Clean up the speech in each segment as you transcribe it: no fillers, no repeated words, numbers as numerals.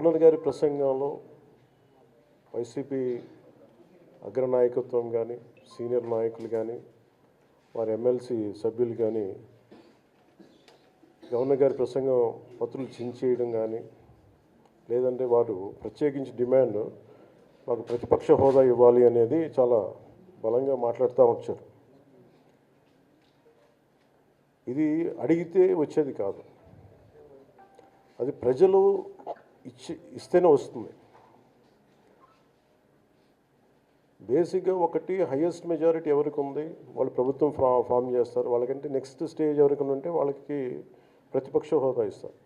Governor గారి ప్రసంగంలో YCP అగ్రనాయకత్వం కానీ సీనియర్ నాయకులు కానీ వారి ఎమ్మెల్సీ సభ్యులు కానీ గవర్నర్ గారి ప్రసంగం పత్రులు చించేయడం కానీ లేదంటే వారు ప్రత్యేకించి డిమాండ్ మాకు ప్రతిపక్ష హోదా ఇవ్వాలి అనేది చాలా బలంగా మాట్లాడుతూ వచ్చారు. ఇది అడిగితే వచ్చేది కాదు, అది ప్రజలు ఇస్తేనే వస్తుంది. బేసిక్గా ఒకటి హయ్యెస్ట్ మెజారిటీ ఎవరికి ఉంది వాళ్ళు ప్రభుత్వం ఫామ్ చేస్తారు, వాళ్ళకంటే నెక్స్ట్ స్టేజ్ ఎవరికి ఉంటే వాళ్ళకి ప్రతిపక్ష హోదా ఇస్తారు.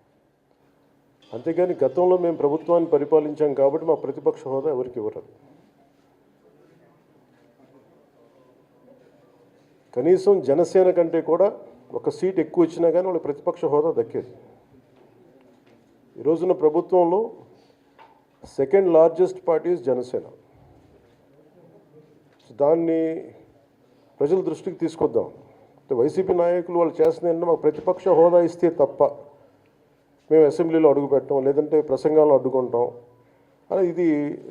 అంతేగాని గతంలో మేము ప్రభుత్వాన్ని పరిపాలించాం కాబట్టి మా ప్రతిపక్ష హోదా ఎవరికి ఇవ్వరు. కనీసం జనసేన కంటే కూడా ఒక సీట్ ఎక్కువ వచ్చినా కానీ వాళ్ళకి ప్రతిపక్ష హోదా దక్కేది. ఈ రోజున ప్రభుత్వంలో సెకండ్ లార్జెస్ట్ పార్టీ జనసేన. దాన్ని ప్రజల దృష్టికి తీసుకొద్దాం. వైసీపీ నాయకులు వాళ్ళు చేస్తుంది ఏంటంటే మాకు ప్రతిపక్ష హోదా ఇస్తే తప్ప మేము అసెంబ్లీలో అడుగు పెట్టాం లేదంటే ప్రసంగాలను అడ్డుకుంటాం అని, ఇది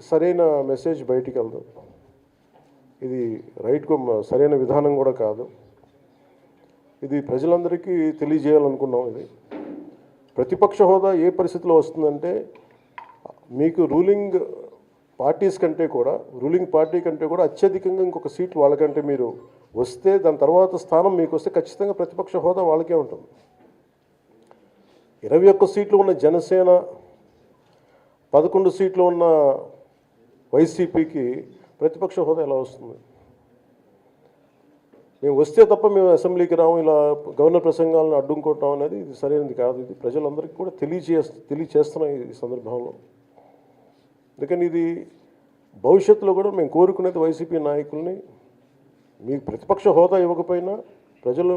సరైన మెసేజ్ బయటికి వెళ్దాం. ఇది రైట్కు సరైన విధానం కూడా కాదు. ఇది ప్రజలందరికీ తెలియజేయాలనుకున్నాం. ఇది ప్రతిపక్ష హోదా ఏ పరిస్థితిలో వస్తుందంటే మీకు రూలింగ్ పార్టీస్ కంటే కూడా రూలింగ్ పార్టీ కంటే కూడా అత్యధికంగా ఇంకొక సీట్లు వాళ్ళకంటే మీరు వస్తే దాని తర్వాత స్థానం మీకు వస్తే ఖచ్చితంగా ప్రతిపక్ష హోదా వాళ్ళకే ఉంటుంది. 21 సీట్లు ఉన్న జనసేన 11 సీట్లు ఉన్న వైసీపీకి ప్రతిపక్ష హోదా ఎలా వస్తుంది? మేము వస్తే తప్ప మేము అసెంబ్లీకి రాము, ఇలా గవర్నర్ ప్రసంగాలను అడ్డుకుంటాం అనేది ఇది సరైనది కాదు. ఇది ప్రజలందరికీ కూడా తెలియచేస్తున్నాం ఈ సందర్భంలో. అందుకని ఇది భవిష్యత్తులో కూడా మేము కోరుకునేది వైసీపీ నాయకుల్ని, మీకు ప్రతిపక్ష హోదా ఇవ్వకపోయినా ప్రజలు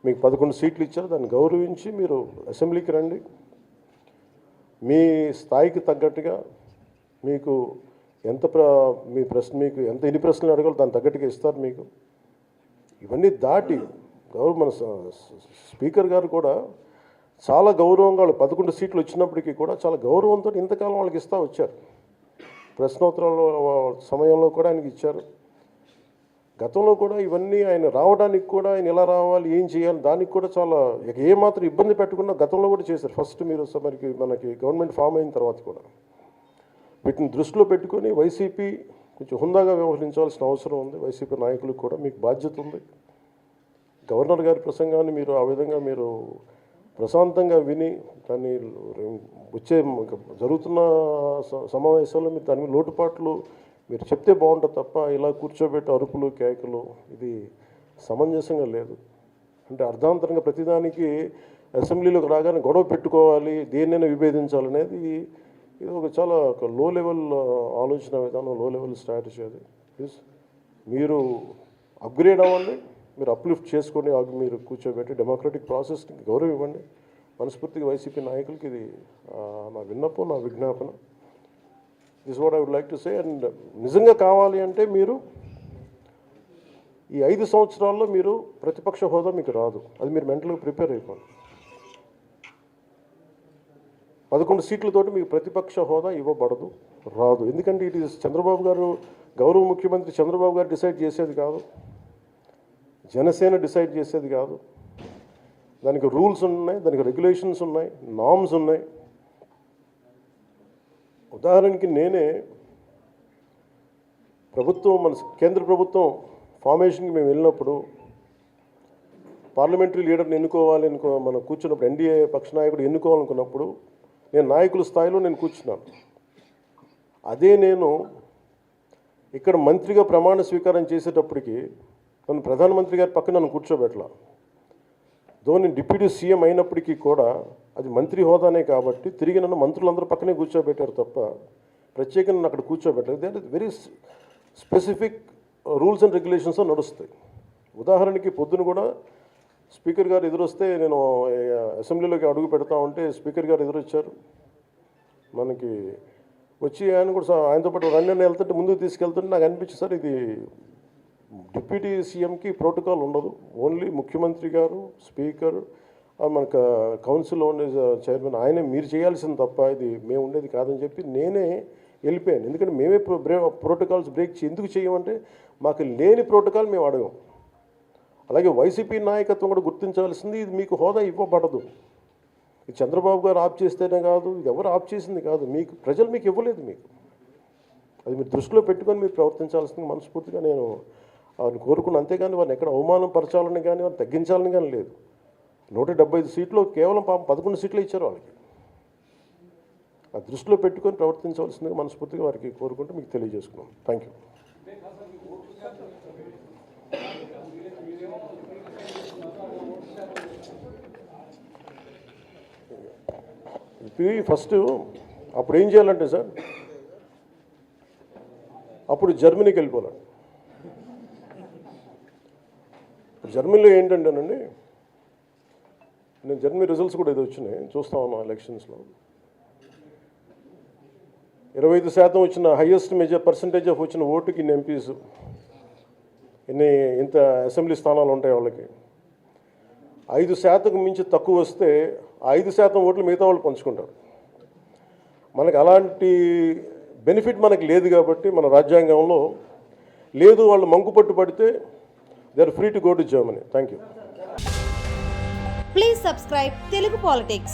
మీకు 11 సీట్లు ఇచ్చారు, దాన్ని గౌరవించి మీరు అసెంబ్లీకి రండి. మీ స్థాయికి తగ్గట్టుగా మీకు మీకు ఎన్ని ప్రశ్నలు అడగాలో దాన్ని తగ్గట్టుగా ఇస్తారు మీకు. ఇవన్నీ దాటి మన స్పీకర్ గారు కూడా చాలా గౌరవంగా వాళ్ళు 11 సీట్లు వచ్చినప్పటికీ కూడా చాలా గౌరవంతో ఇంతకాలం వాళ్ళకి ఇస్తూ వచ్చారు. ప్రశ్నోత్తరాల సమయంలో కూడా ఆయనకి ఇచ్చారు. గతంలో కూడా ఇవన్నీ ఆయన రావడానికి కూడా ఆయన ఎలా రావాలి ఏం చేయాలి దానికి కూడా చాలా ఏమాత్రం ఇబ్బంది పెట్టకుండా గతంలో కూడా చేశారు. ఫస్ట్ మీరు మనకి గవర్నమెంట్ ఫామ్ అయిన తర్వాత కూడా వీటిని దృష్టిలో పెట్టుకొని వైసీపీ కొంచెం హుందాగా వ్యవహరించాల్సిన అవసరం ఉంది. వైసీపీ నాయకులకు కూడా మీకు బాధ్యత ఉంది. గవర్నర్ గారి ప్రసంగాన్ని మీరు ఆ విధంగా మీరు ప్రశాంతంగా విని దాన్ని వచ్చే జరుగుతున్న సమావేశాల్లో మీరు దాని లోటుపాట్లు మీరు చెప్తే బాగుంటుంది తప్ప ఇలా కూర్చోబెట్టి అరుపులు కేకలు ఇది సమంజసంగా లేదు. అంటే అర్ధాంతరంగా ప్రతిదానికి అసెంబ్లీలోకి రాగానే గొడవ పెట్టుకోవాలి, దేన్నైనా విభేదించాలనేది ఇది ఒక చాలా లో లెవెల్ ఆలోచన విధానం, లో లెవెల్ స్ట్రాటజీ. అది ప్లీజ్ మీరు అప్గ్రేడ్ అవ్వండి, మీరు అప్లిఫ్ట్ చేసుకొని మీరు కూర్చోబెట్టి డెమోక్రటిక్ ప్రాసెస్కి గౌరవం ఇవ్వండి. మనస్ఫూర్తిగా వైసీపీ నాయకులకి ఇది నా విన్నపం, నా విజ్ఞాపన. This what I would like to say. And నిజంగా కావాలి అంటే మీరు ఈ 5 సంవత్సరాల్లో మీరు ప్రతిపక్ష హోదా మీకు రాదు, అది మీరు మెంటల్గా ప్రిపేర్ అయిపోండి. 11 సీట్లతోటి మీకు ప్రతిపక్ష హోదా ఇవ్వబడదు, రాదు. ఎందుకంటే ఇది చంద్రబాబు గారు, గౌరవ ముఖ్యమంత్రి చంద్రబాబు గారు డిసైడ్ చేసేది కాదు, జనసేన డిసైడ్ చేసేది కాదు. దానికి రూల్స్ ఉన్నాయి, దానికి రెగ్యులేషన్స్ ఉన్నాయి, నామ్స్ ఉన్నాయి. ఉదాహరణకి నేనే మన కేంద్ర ప్రభుత్వం ఫార్మేషన్కి మేము వెళ్ళినప్పుడు పార్లమెంటరీ లీడర్ని ఎన్నుకోవాలి మనం కూర్చున్నప్పుడు ఎన్డీఏ పక్ష నాయకుడు ఎన్నుకోవాలనుకున్నప్పుడు నేను నాయకుల స్థాయిలో నేను కూర్చున్నాను. అదే నేను ఇక్కడ మంత్రిగా ప్రమాణ స్వీకారం చేసేటప్పటికి నన్ను ప్రధానమంత్రి గారి పక్కన నన్ను కూర్చోబెట్టలా. నేను డిప్యూటీ సీఎం అయినప్పటికీ కూడా అది మంత్రి హోదానే కాబట్టి తిరిగి నన్ను మంత్రులందరూ పక్కనే కూర్చోబెట్టారు తప్ప ప్రత్యేకంగా నన్ను అక్కడ కూర్చోబెట్టలేదు. That is very specific rules and regulations నడుస్తాయి. ఉదాహరణకి పొద్దున కూడా స్పీకర్ గారు ఎదురొస్తే నేను అసెంబ్లీలోకి అడుగు పెడతా ఉంటే స్పీకర్ గారు ఎదురొచ్చారు. మనకి వచ్చి ఆయన కూడా ఆయనతో పాటు రండి వెళ్తుంటే ముందుకు తీసుకెళ్తుంటే నాకు అనిపించింది, సార్ ఇది డిప్యూటీ సీఎంకి ప్రోటోకాల్ ఉండదు, ఓన్లీ ముఖ్యమంత్రి గారు, స్పీకర్, మనకు కౌన్సిల్లో ఉండే చైర్మన్ ఆయనే మీరు చేయాల్సింది తప్ప ఇది మేము ఉండేది కాదని చెప్పి నేనే వెళ్ళిపోయాను. ఎందుకంటే మేమే ప్రోటోకాల్స్ బ్రేక్ ఎందుకు చేయమంటే మాకు లేని ప్రోటోకాల్ మేము అడగం. అలాగే వైసీపీ నాయకత్వం కూడా గుర్తించాల్సింది, ఇది మీకు హోదా ఇవ్వబడదు. ఇది చంద్రబాబు గారు ఆఫ్ చేస్తేనే కాదు, ఇది ఎవరు ఆఫ్ చేసింది కాదు, మీకు ప్రజలు మీకు ఇవ్వలేదు. మీకు అది మీరు దృష్టిలో పెట్టుకొని మీరు ప్రవర్తించాల్సింది మనస్ఫూర్తిగా నేను వారిని కోరుకున్నాను. అంతేగాని వారిని ఎక్కడ అవమానం పరచాలని కానీ వారిని తగ్గించాలని కానీ లేదు. 175 సీట్లు కేవలం 11 సీట్లు ఇచ్చారు వాళ్ళకి. ఆ దృష్టిలో పెట్టుకొని ప్రవర్తించవలసిందిగా మనస్ఫూర్తిగా వారికి కోరుకుంటూ మీకు తెలియజేసుకున్నాం. Thank you. ఫస్ట్ అప్పుడు ఏం చేయాలంటే సార్, అప్పుడు జర్మనీకి వెళ్ళిపోవాలి. జర్మనీలో ఏంటంటేనండి, నేను జర్మనీ రిజల్ట్స్ కూడా ఏదో వచ్చినాయి చూస్తా ఉన్నా. ఎలక్షన్స్లో 25% వచ్చిన హైయెస్ట్ పర్సంటేజ్ ఆఫ్ వచ్చిన ఓటుకి ఇన్ని ఎంపీస్, ఇంత అసెంబ్లీ స్థానాలు ఉంటాయి వాళ్ళకి. 5% మించి తక్కువ వస్తే 5% ఓట్లు మిగతా వాళ్ళు పంచుకుంటారు. మనకు అలాంటి బెనిఫిట్ మనకు లేదు కాబట్టి మన రాజ్యాంగంలో లేదు. వాళ్ళు మంకుపట్టు పడితే they are free to go to Germany. Thank you. Please subscribe Telugu Politics.